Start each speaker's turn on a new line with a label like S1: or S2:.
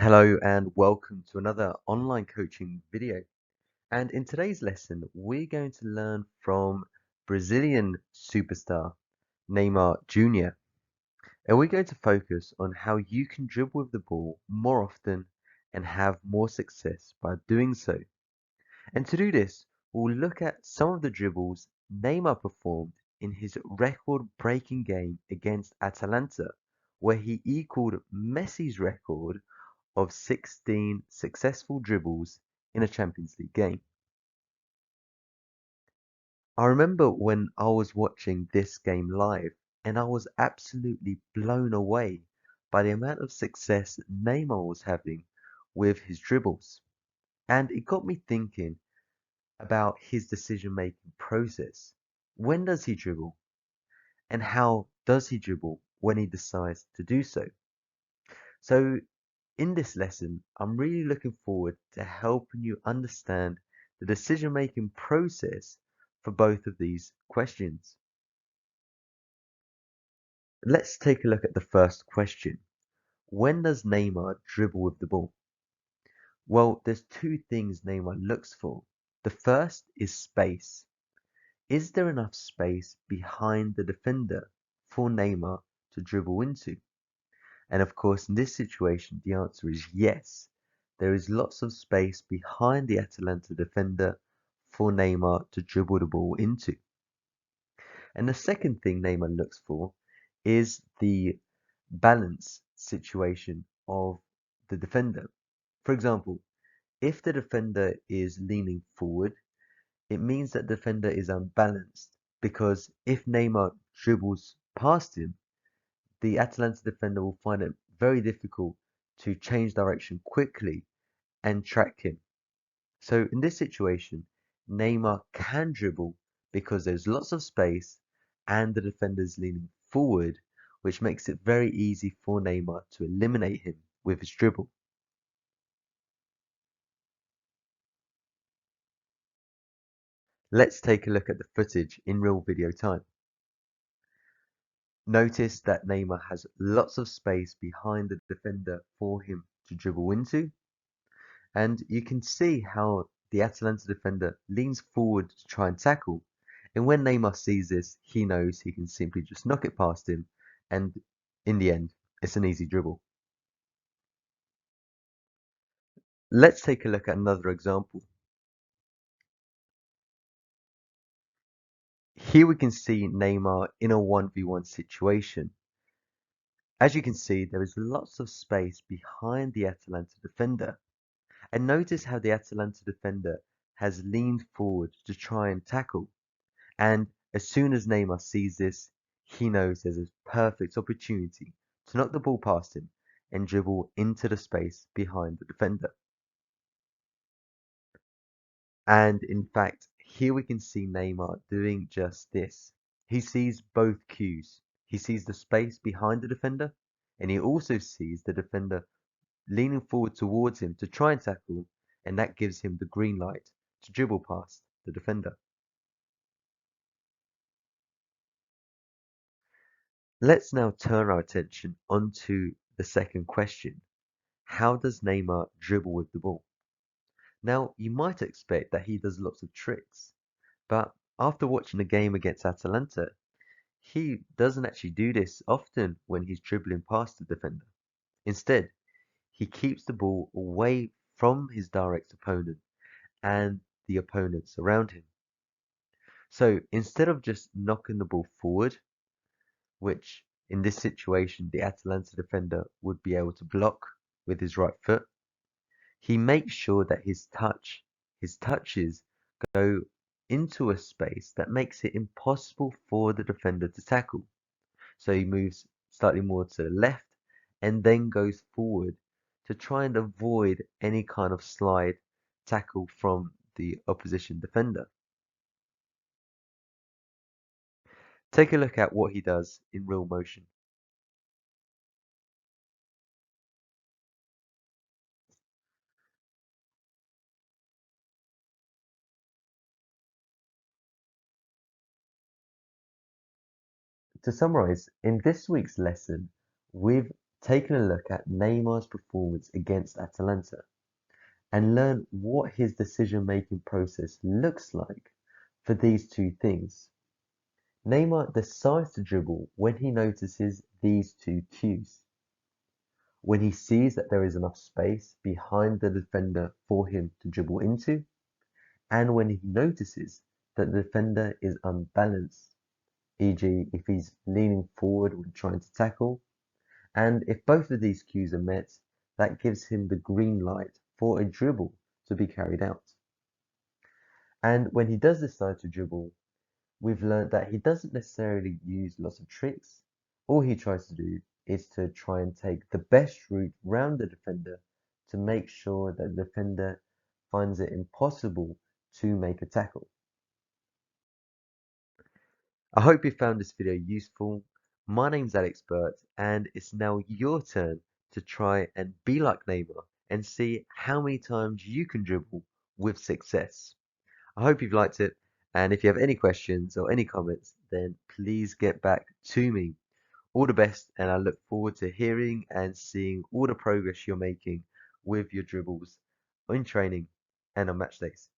S1: Hello and welcome to another online coaching video. And in today's lesson, we're going to learn from Brazilian superstar Neymar Jr. And we're going to focus on how you can dribble with the ball more often and have more success by doing so. And to do this, we'll look at some of the dribbles Neymar performed in his record-breaking game against Atalanta, where he equaled Messi's record of 16 successful dribbles in a Champions League game. I remember when I was watching this game live and I was absolutely blown away by the amount of success Neymar was having with his dribbles. And it got me thinking about his decision-making process. When does he dribble? And how does he dribble when he decides to do so? So in this lesson, I'm really looking forward to helping you understand the decision-making process for both of these questions. Let's take a look at the first question. When does Neymar dribble with the ball? Well, there's two things Neymar looks for. The first is space. Is there enough space behind the defender for Neymar to dribble into? And of course, in this situation, the answer is yes. There is lots of space behind the Atalanta defender for Neymar to dribble the ball into. And the second thing Neymar looks for is the balance situation of the defender. For example, if the defender is leaning forward, it means that the defender is unbalanced because if Neymar dribbles past him, the Atalanta defender will find it very difficult to change direction quickly and track him. So in this situation, Neymar can dribble because there's lots of space and the defender's leaning forward, which makes it very easy for Neymar to eliminate him with his dribble. Let's take a look at the footage in real video time. Notice that Neymar has lots of space behind the defender for him to dribble into. And you can see how the Atalanta defender leans forward to try and tackle. And when Neymar sees this, he knows he can simply just knock it past him. And in the end, it's an easy dribble. Let's take a look at another example. Here we can see Neymar in a 1v1 situation. As you can see, there is lots of space behind the Atalanta defender. And notice how the Atalanta defender has leaned forward to try and tackle. And as soon as Neymar sees this, he knows there's a perfect opportunity to knock the ball past him and dribble into the space behind the defender. And in fact, here we can see Neymar doing just this. He sees both cues. He sees the space behind the defender, and he also sees the defender leaning forward towards him to try and tackle, and that gives him the green light to dribble past the defender. Let's now turn our attention onto the second question. How does Neymar dribble with the ball? Now, you might expect that he does lots of tricks, but after watching the game against Atalanta, he doesn't actually do this often when he's dribbling past the defender. Instead, he keeps the ball away from his direct opponent and the opponents around him. So instead of just knocking the ball forward, which in this situation the Atalanta defender would be able to block with his right foot, he makes sure that his touches go into a space that makes it impossible for the defender to tackle. So he moves slightly more to the left and then goes forward to try and avoid any kind of slide tackle from the opposition defender. Take a look at what he does in real motion. To summarize, in this week's lesson, we've taking a look at Neymar's performance against Atalanta and learn what his decision-making process looks like for these two things. Neymar decides to dribble when he notices these two cues. When he sees that there is enough space behind the defender for him to dribble into, and when he notices that the defender is unbalanced, e.g. if he's leaning forward when trying to tackle, and if both of these cues are met, that gives him the green light for a dribble to be carried out. And when he does decide to dribble, we've learned that he doesn't necessarily use lots of tricks. All he tries to do is to try and take the best route round the defender to make sure that the defender finds it impossible to make a tackle. I hope you found this video useful. My name's Alex Burt, and it's now your turn to try and be like Neymar and see how many times you can dribble with success. I hope you've liked it, and if you have any questions or any comments, then please get back to me. All the best, and I look forward to hearing and seeing all the progress you're making with your dribbles in training and on match days.